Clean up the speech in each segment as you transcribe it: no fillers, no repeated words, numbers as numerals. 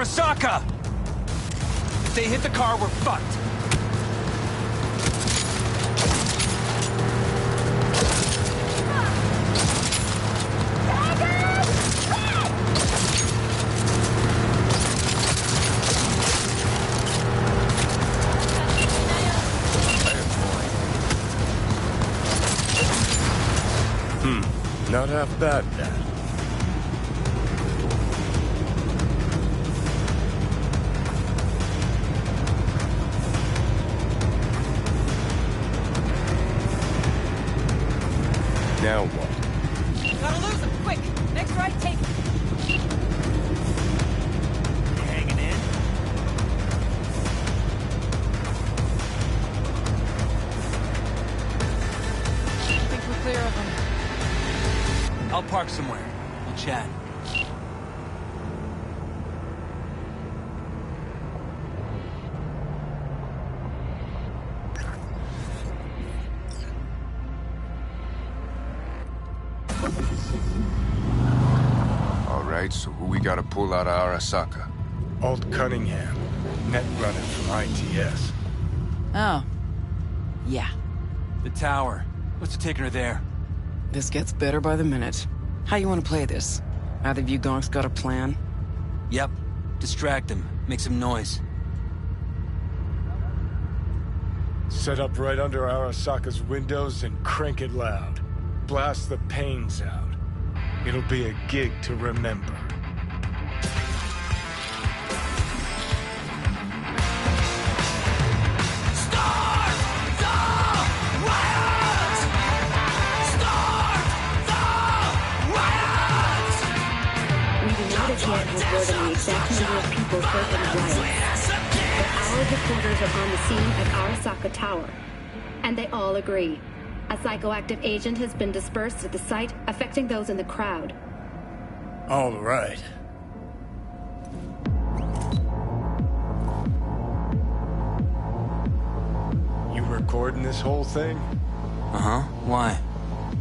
Arasaka! If they hit the car, we're fucked. Not half bad, Dad. Now what? Gotta lose him, quick! Next right, take it! Hanging in? I think we're clear of him. I'll park somewhere. We'll chat. All right, so who we gotta pull out of Arasaka? Alt Cunningham, net running from ITS. Oh. Yeah. The tower. What's taking her there? This gets better by the minute. How you want to play this? Either of you gonks got a plan? Yep. Distract him. Make some noise. Set up right under Arasaka's windows and crank it loud. Blast the panes out. It'll be a gig to remember. Yet has word on the exact number of people hurt in the riots. But our reporters are on the scene at Arasaka Tower, and they all agree. A psychoactive agent has been dispersed at the site, affecting those in the crowd. All right. You recording this whole thing? Uh-huh. Why?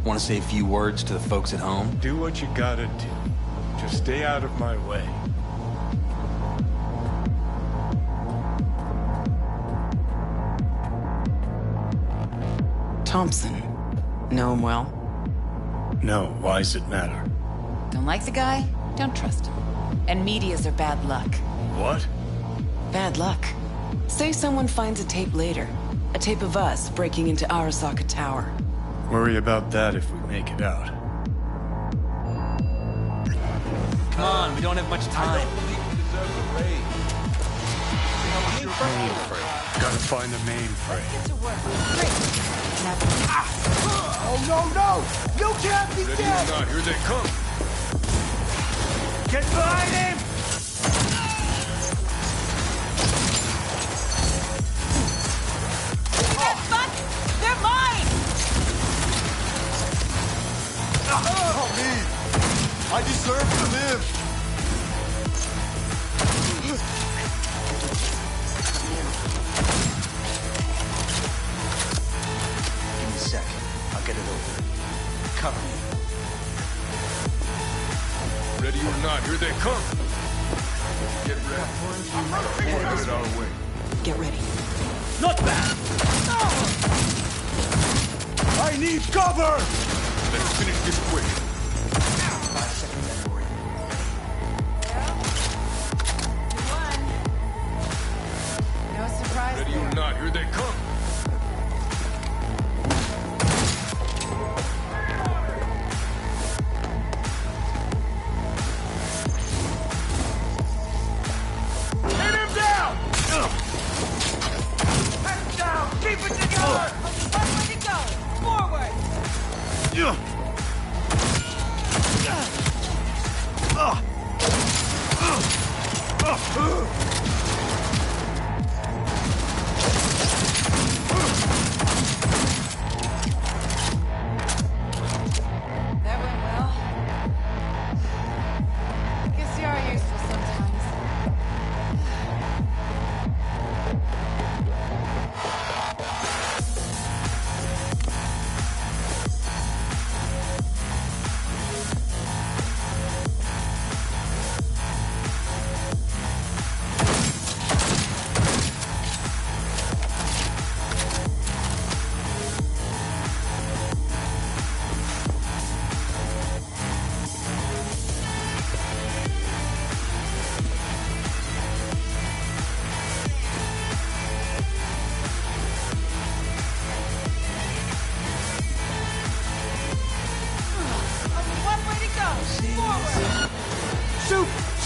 Want to say a few words to the folks at home? Do what you gotta do. Just stay out of my way. Thompson. Know him well? No, why's it matter? Don't like the guy? Don't trust him. And medias are bad luck. What? Bad luck. Say someone finds a tape later. A tape of us breaking into Arasaka Tower. Worry about that if we make it out. Come on, we don't have much time. Mainframe. Gotta find the mainframe. Get to work. Great. Oh, no! You can't be Ready dead! or not, here they come. Get behind him! Get fucked! They're mine! Help me! I deserve to live! Give me a sec. I'll get it over. Cover me. Ready or not, here they come. Get ready. Get it our way. Get ready. Not bad! I need cover! Let's finish this quick. 5 seconds for you. One. No surprise Ready or there. not, here they come. Hit him down! Head down! Keep it together! Where to go? Forward! That went well. Guess you are useful sometimes.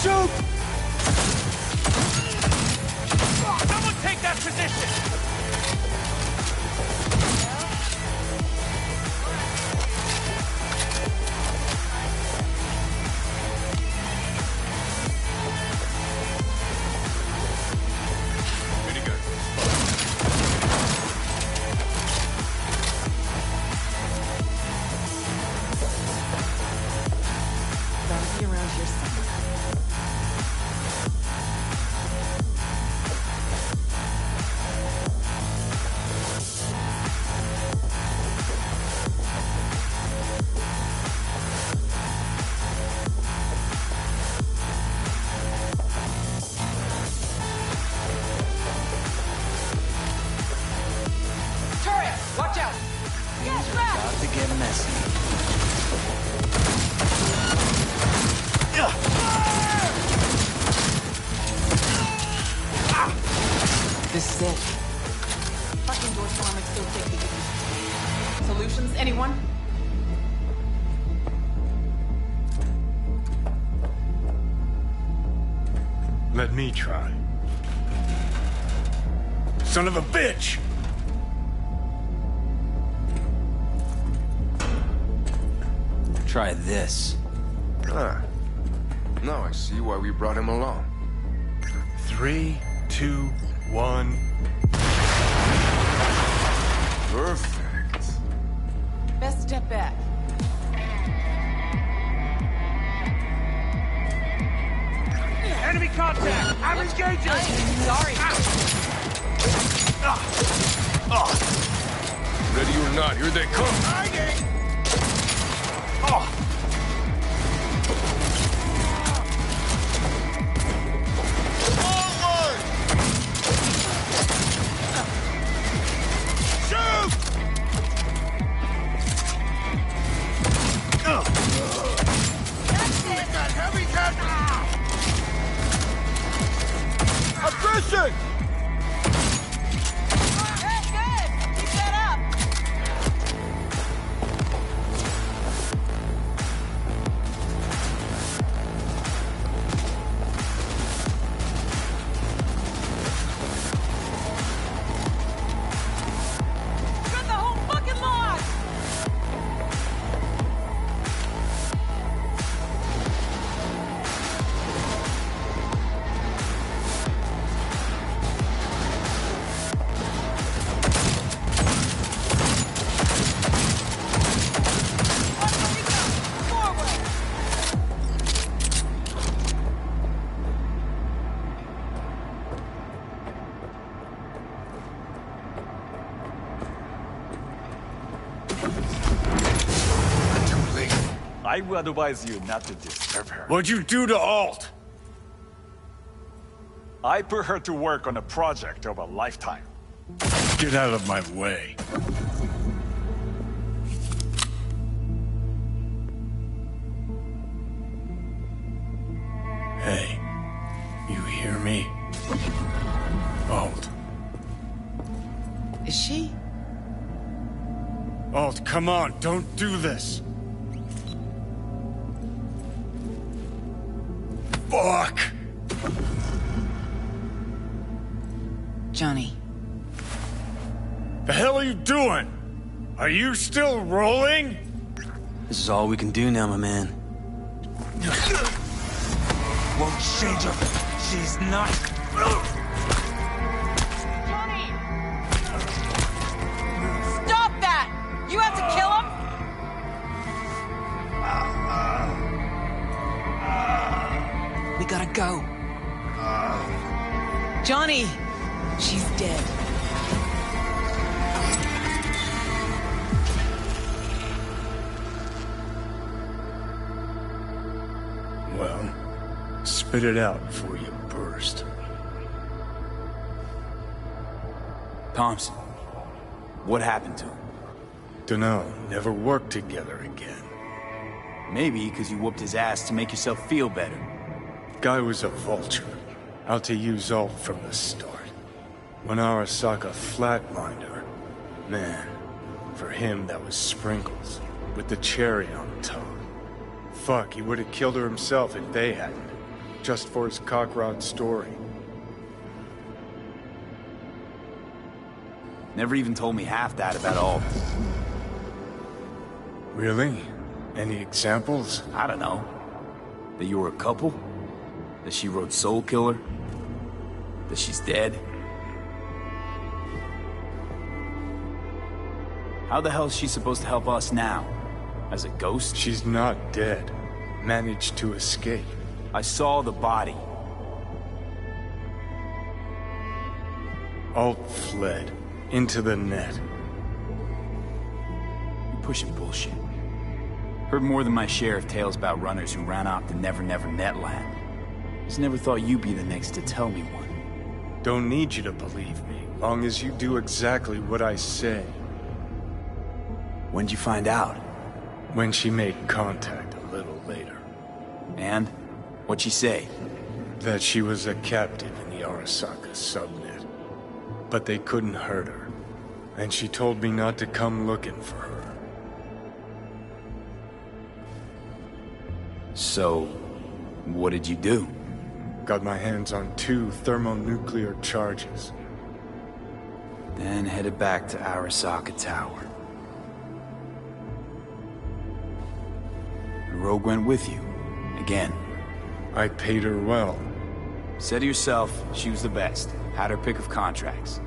Shoot! Someone take that position! Gotta be around here somewhere. Turret! Watch out! About to get messy. This is it. Fucking door swarm is so thick. Solutions, anyone? Let me try. Son of a bitch! Try this. Ah. Now I see why we brought him along. 3, 2, 1. Perfect. Best step back. Enemy contact! I'm engaging! Sorry. Ready or not, here they come. Forward! Shoot! We got heavy attrition! Good. Keep that up. Got the whole fucking lot. I would advise you not to disturb her. What'd you do to Alt? I put her to work on a project of a lifetime. Get out of my way. Hey, you hear me? Alt. Is she? Alt, come on, don't do this. Fuck! Johnny. The hell are you doing? Are you still rolling? This is all we can do now, my man. Won't change her. She's not. Johnny! Stop that! You have to kill him? We gotta go. Johnny! She's dead. Well, spit it out before you burst. Thompson, what happened to him? Dunno, never worked together again. Maybe because you whooped his ass to make yourself feel better. Guy was a vulture, out to use Alt from the start. When Arasaka flatlined her, man, for him that was sprinkles, with the cherry on top. Fuck, he would have killed her himself if they hadn't. just for his cockrod story. Never even told me half that about Alt. Really? Any examples? I don't know. That you were a couple? That she wrote Soul Killer? That she's dead? How the hell is she supposed to help us now? As a ghost? She's not dead. Managed to escape. I saw the body. Alt fled. Into the net. You're pushing bullshit. Heard more than my share of tales about runners who ran off to Never Never Netland. Just never thought you'd be the next to tell me one. Don't need you to believe me, long as you do exactly what I say. When'd you find out? When she made contact a little later. And? What'd she say? That she was a captive in the Arasaka subnet. But they couldn't hurt her. And she told me not to come looking for her. So, what did you do? Got my hands on 2 thermonuclear charges. Then headed back to Arasaka Tower. The Rogue went with you. Again. I paid her well. Said to yourself, she was the best. Had her pick of contracts.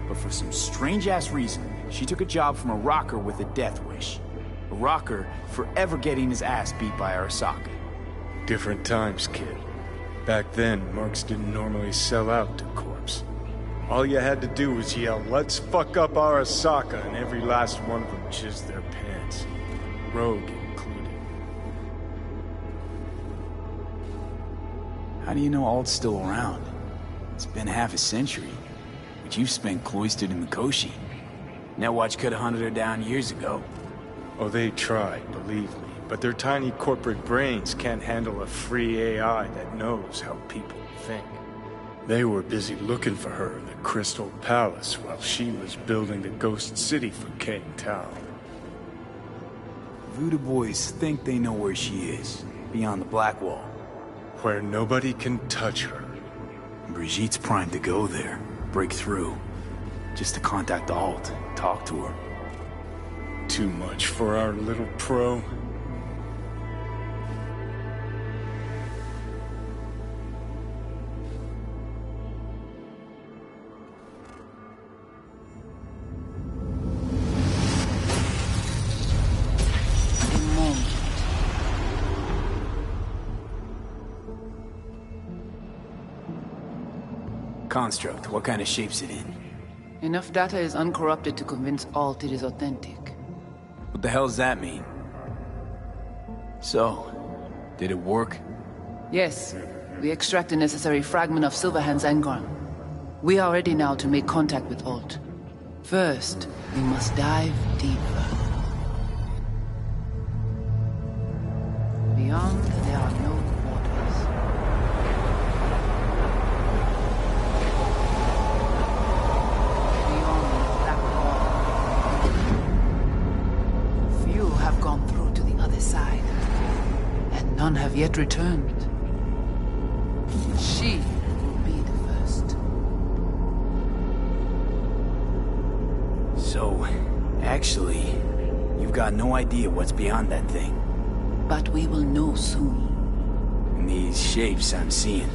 But for some strange-ass reason, she took a job from a rocker with a death wish. A rocker forever getting his ass beat by Arasaka. Different times, kid. Back then, mercs didn't normally sell out to corpse. All you had to do was yell, "Let's fuck up Arasaka," and every last one of them jizzed their pants. Rogue included. How do you know Alt's still around? It's been half a century. But you've spent cloistered in Mikoshi. Netwatch could have hunted her down years ago. Oh, they tried, believe me. But their tiny corporate brains can't handle a free AI that knows how people think. They were busy looking for her in the Crystal Palace while she was building the Ghost City for Kang Tao. Voodoo boys think they know where she is, beyond the Black Wall. Where nobody can touch her. Brigitte's primed to go there, break through. Just to contact Alt, talk to her. Too much for our little pro. Construct, what kind of shape's it in? Enough data is uncorrupted to convince Alt it is authentic. What the hell does that mean? So, did it work? Yes, we extract the necessary fragment of Silverhand's engram. We are ready now to make contact with Alt. First, we must dive deeper. Beyond, there are no waters. Beyond the Black Wall. Few have gone through to the other side, and none have yet returned. She will be the first. So, actually, you've got no idea what's beyond that thing. But we will know soon. And these shapes I'm seeing.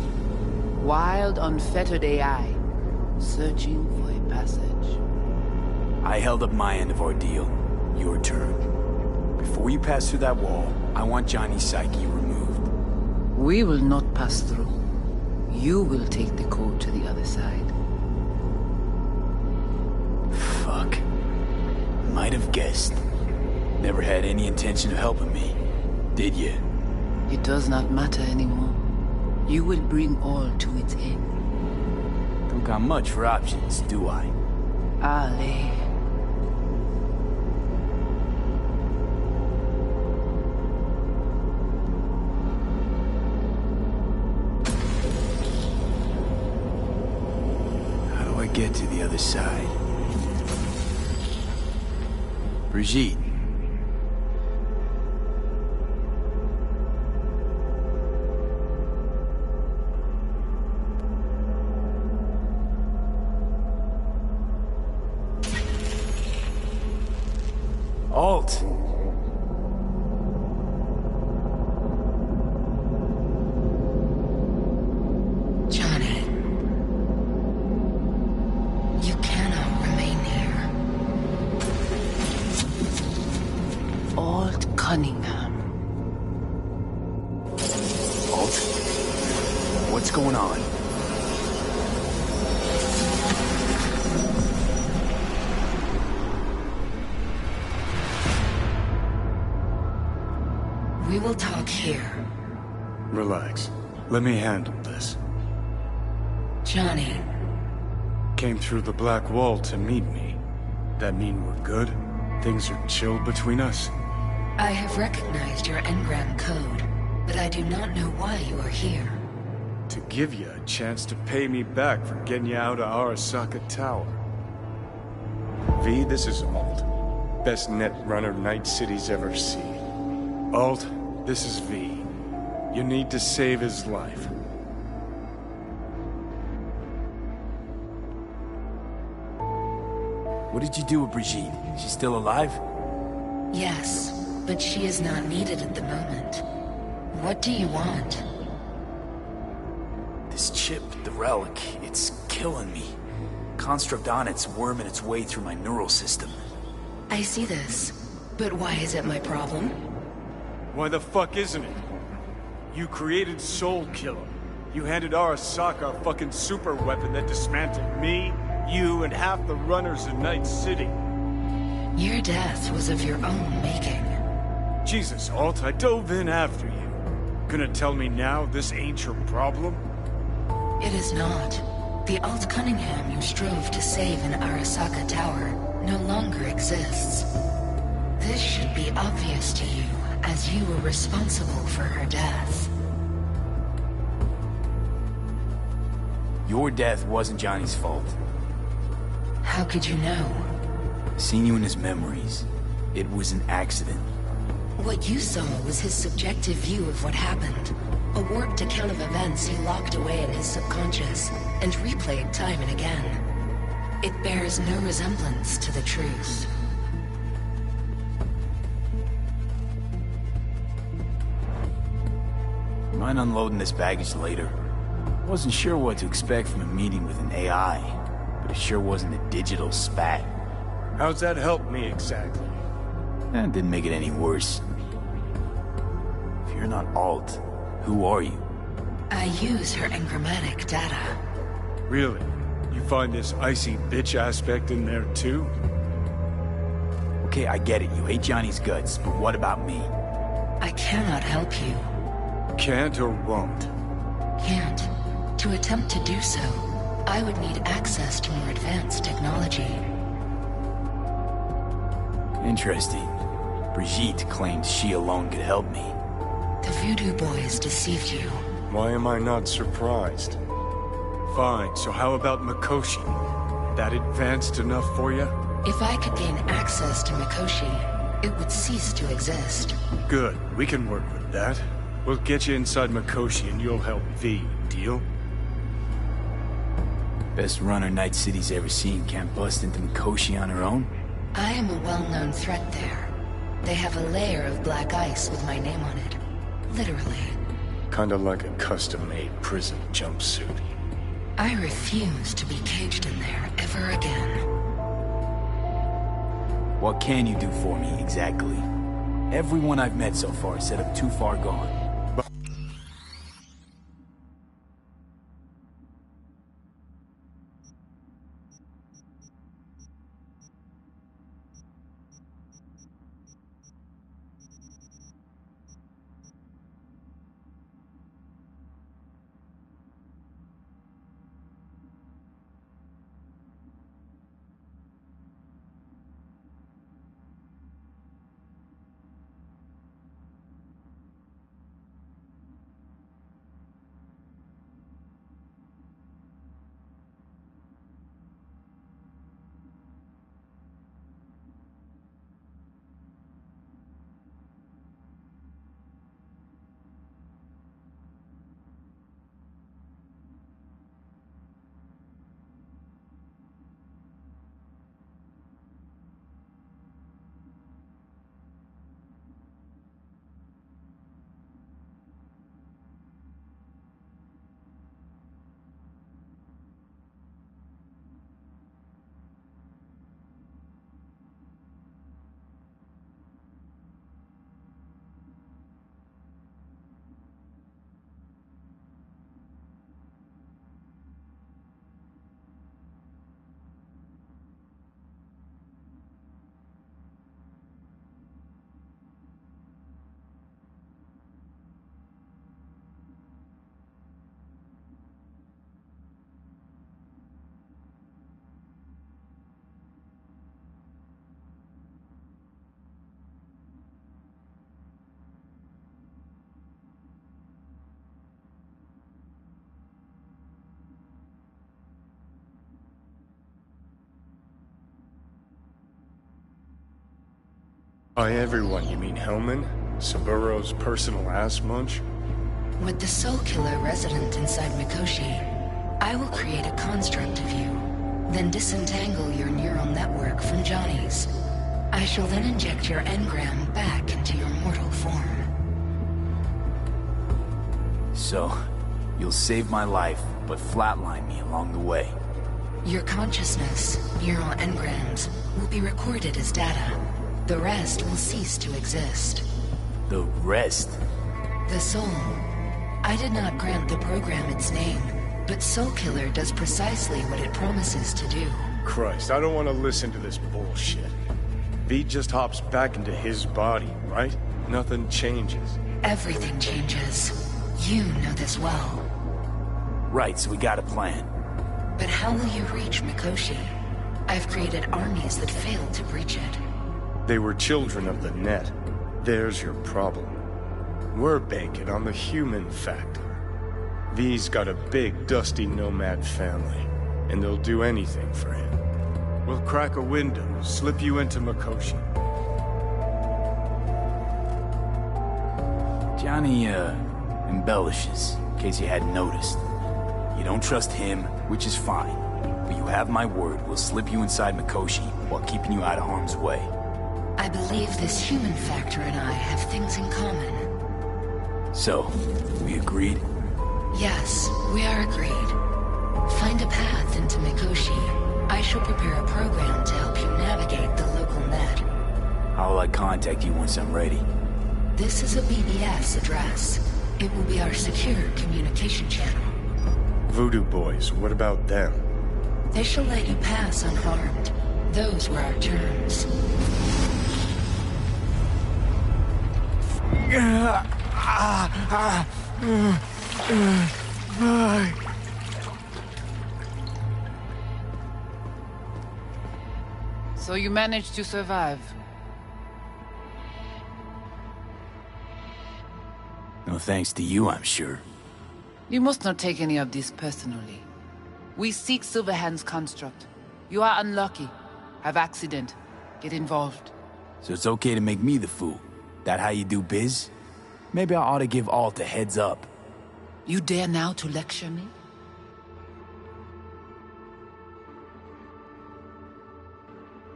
Wild, unfettered AI, searching for a passage. I held up my end of our deal. Your turn. Before you pass through that wall, I want Johnny's psyche removed. We will not pass through. You will take the code to the other side. Fuck. Might have guessed. Never had any intention of helping me. Did you? It does not matter anymore. You will bring all to its end. Don't got much for options, do I? Ale. How do I get to the other side? Brigitte. Alt! Johnny. You cannot remain here. Alt Cunningham. Alt? What's going on? We will talk here. Relax. Let me handle this. Johnny. Came through the black wall to meet me. That mean we're good? Things are chill between us? I have recognized your engram code, but I do not know why you are here. To give you a chance to pay me back for getting you out of Arasaka Tower. V, this is Alt. Best net runner Night City's ever seen. Alt, this is V. You need to save his life. What did you do with Brigitte? She's still alive? Yes, but she is not needed at the moment. What do you want? This chip, the relic, it's killing me. Construct on it's worming its way through my neural system. I see this, but why is it my problem? Why the fuck isn't it? You created Soul Killer. You handed Arasaka a fucking super weapon that dismantled me, you, and half the runners in Night City. Your death was of your own making. Jesus, Alt, I dove in after you. Gonna tell me now this ain't your problem? It is not. The Alt Cunningham you strove to save in Arasaka Tower no longer exists. This should be obvious to you, as you were responsible for her death. Your death wasn't Johnny's fault. How could you know? Seen you in his memories. It was an accident. What you saw was his subjective view of what happened. A warped account of events he locked away in his subconscious and replayed time and again. It bears no resemblance to the truth. Mind unloading this baggage later? Wasn't sure what to expect from a meeting with an AI, but it sure wasn't a digital spat. How's that help me exactly? That didn't make it any worse. If you're not Alt, who are you? I use her engrammatic data. Really? You find this icy bitch aspect in there too? Okay, I get it. You hate Johnny's guts, but what about me? I cannot help you. Can't or won't? Can't. To attempt to do so, I would need access to more advanced technology. Interesting. Brigitte claimed she alone could help me. The Voodoo Boys deceived you. Why am I not surprised? Fine, so how about Mikoshi? That advanced enough for you? If I could gain access to Mikoshi, it would cease to exist. Good, we can work with that. We'll get you inside Mikoshi and you'll help V, deal? Best runner Night City's ever seen can't bust into Mikoshi on her own? I am a well-known threat there. They have a layer of black ice with my name on it. Literally. Kinda like a custom-made prison jumpsuit. I refuse to be caged in there ever again. What can you do for me, exactly? Everyone I've met so far said I'm too far gone. By everyone, you mean Hellman? Saburo's personal ass munch? With the soul killer resident inside Mikoshi, I will create a construct of you, then disentangle your neural network from Johnny's. I shall then inject your engram back into your mortal form. So, you'll save my life, but flatline me along the way. Your consciousness, neural engrams, will be recorded as data. The rest will cease to exist. The rest? The soul. I did not grant the program its name, but Soul Killer does precisely what it promises to do. Christ, I don't want to listen to this bullshit. V just hops back into his body, right? Nothing changes. Everything changes. You know this well. Right, so we got a plan. But how will you reach Mikoshi? I've created armies that failed to breach it. They were children of the net. There's your problem. We're banking on the human factor. V's got a big, dusty nomad family, and they'll do anything for him. We'll crack a window, slip you into Mikoshi. Johnny, embellishes, in case you hadn't noticed. You don't trust him, which is fine. But you have my word, we'll slip you inside Mikoshi while keeping you out of harm's way. I believe this human factor and I have things in common. So, we agreed? Yes, we are agreed. Find a path into Mikoshi. I shall prepare a program to help you navigate the local net. How will I contact you once I'm ready? This is a BBS address. It will be our secure communication channel. Voodoo boys, what about them? They shall let you pass unharmed. Those were our terms. So you managed to survive. No thanks to you, I'm sure. You must not take any of this personally. We seek Silverhand's construct. You are unlucky. Have accident. Get involved. So it's okay to make me the fool? That how you do biz? Maybe I ought to give Alt a heads up. You dare now to lecture me?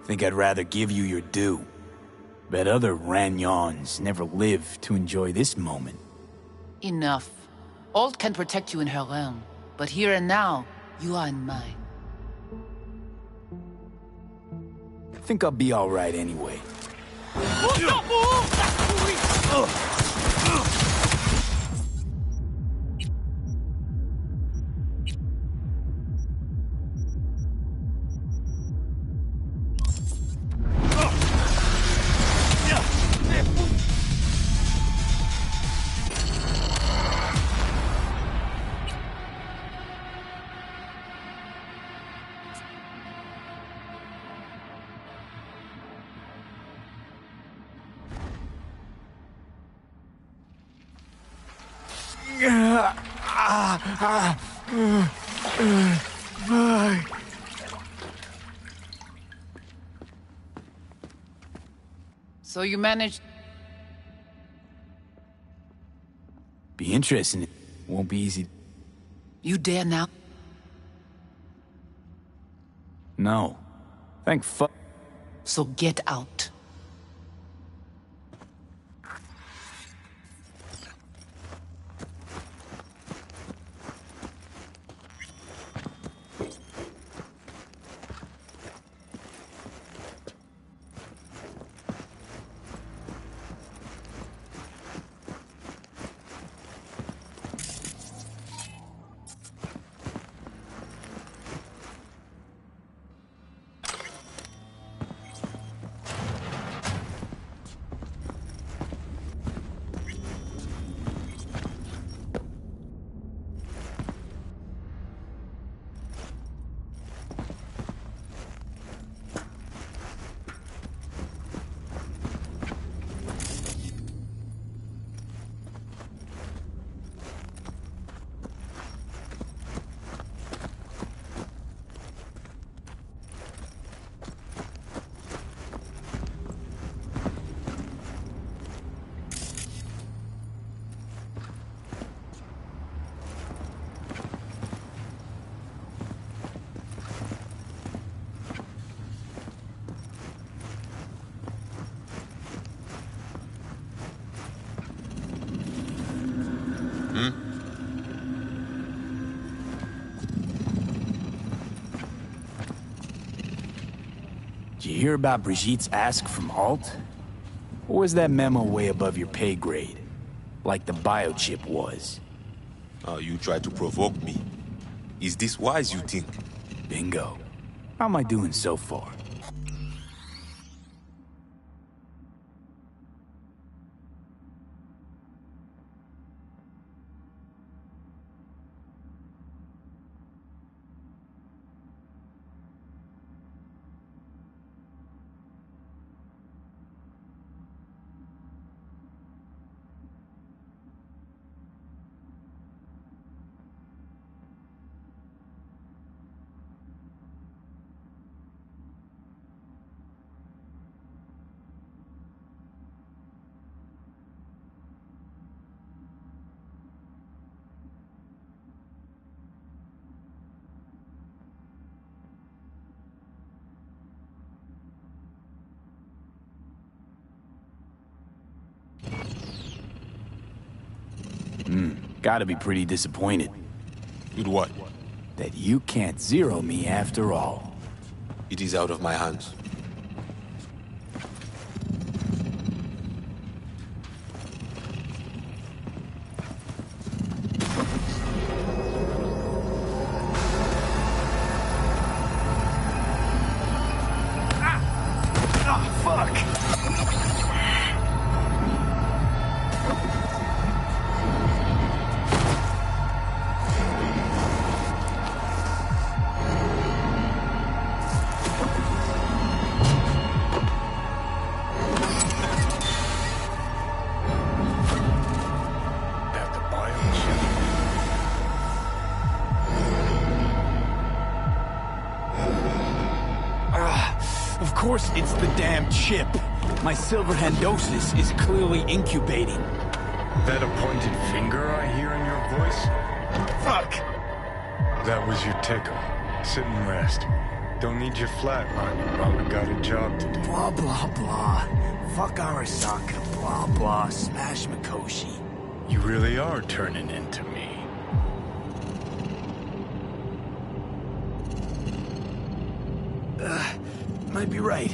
Think I'd rather give you your due. Bet other Ranyons never lived to enjoy this moment. Enough. Alt can protect you in her realm, but here and now, you are in mine. I think I'll be alright anyway. So you managed... Be interesting. Won't be easy. You dare now? No. Thank fuck. So get out. Did you hear about Brigitte's ask from Alt? Or was that memo way above your pay grade? Like the biochip was? Oh, you try to provoke me. Is this wise, you think? Bingo. How am I doing so far? Gotta be pretty disappointed. With what? That you can't zero me after all. It is out of my hands. Of course it's the damn chip. My silverhandosis is clearly incubating. That a pointed finger I hear in your voice? Fuck! That was your tickle. Sit and rest. Don't need you flatlining while we got a job to do. Blah, blah, blah. Fuck Arasaka, blah, blah. Smash Mikoshi. You really are turning into me. Might be right.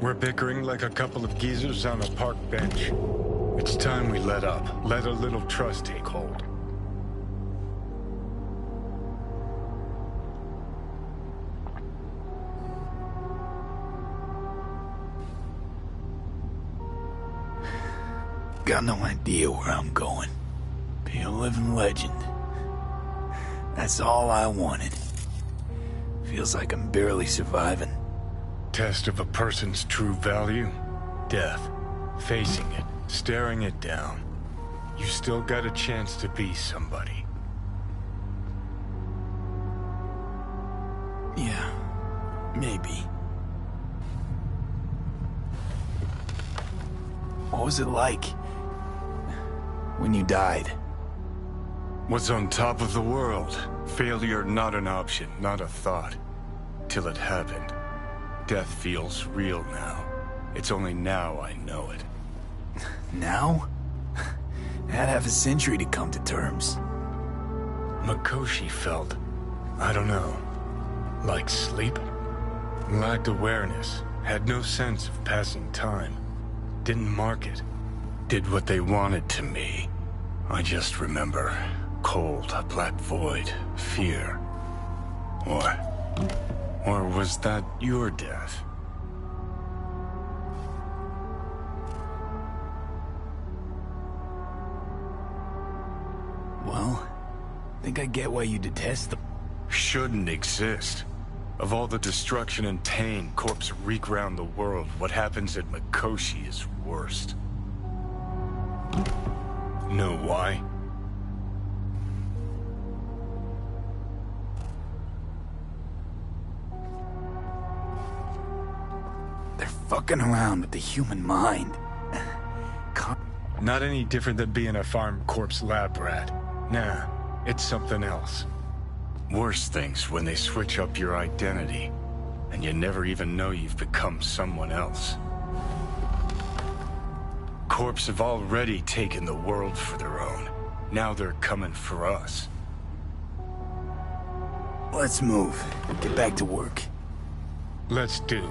We're bickering like a couple of geezers on a park bench. It's time we let up. Let a little trust take hold. Got no idea where I'm going. Be a living legend. That's all I wanted. Feels like I'm barely surviving. Test of a person's true value? Death. Facing it. Staring it down. You still got a chance to be somebody. Yeah. Maybe. What was it like when you died? What's on top of the world? Failure not an option, not a thought. Till it happened. Death feels real now. It's only now I know it. Now? Had half a century to come to terms. Mikoshi felt, I don't know, like sleep? Lacked awareness, had no sense of passing time. Didn't mark it. Did what they wanted to me. I just remember cold, a black void, fear. Or was that your death? Well, I think I get why you detest them. Shouldn't exist. Of all the destruction and pain corpse wreak round the world, what happens at Mikoshi is worst. Know why? They're fucking around with the human mind. Not any different than being a farm corpse lab rat. Nah, it's something else. Worse things when they switch up your identity, and you never even know you've become someone else. Corps have already taken the world for their own. Now they're coming for us. Let's move. Get back to work. Let's do.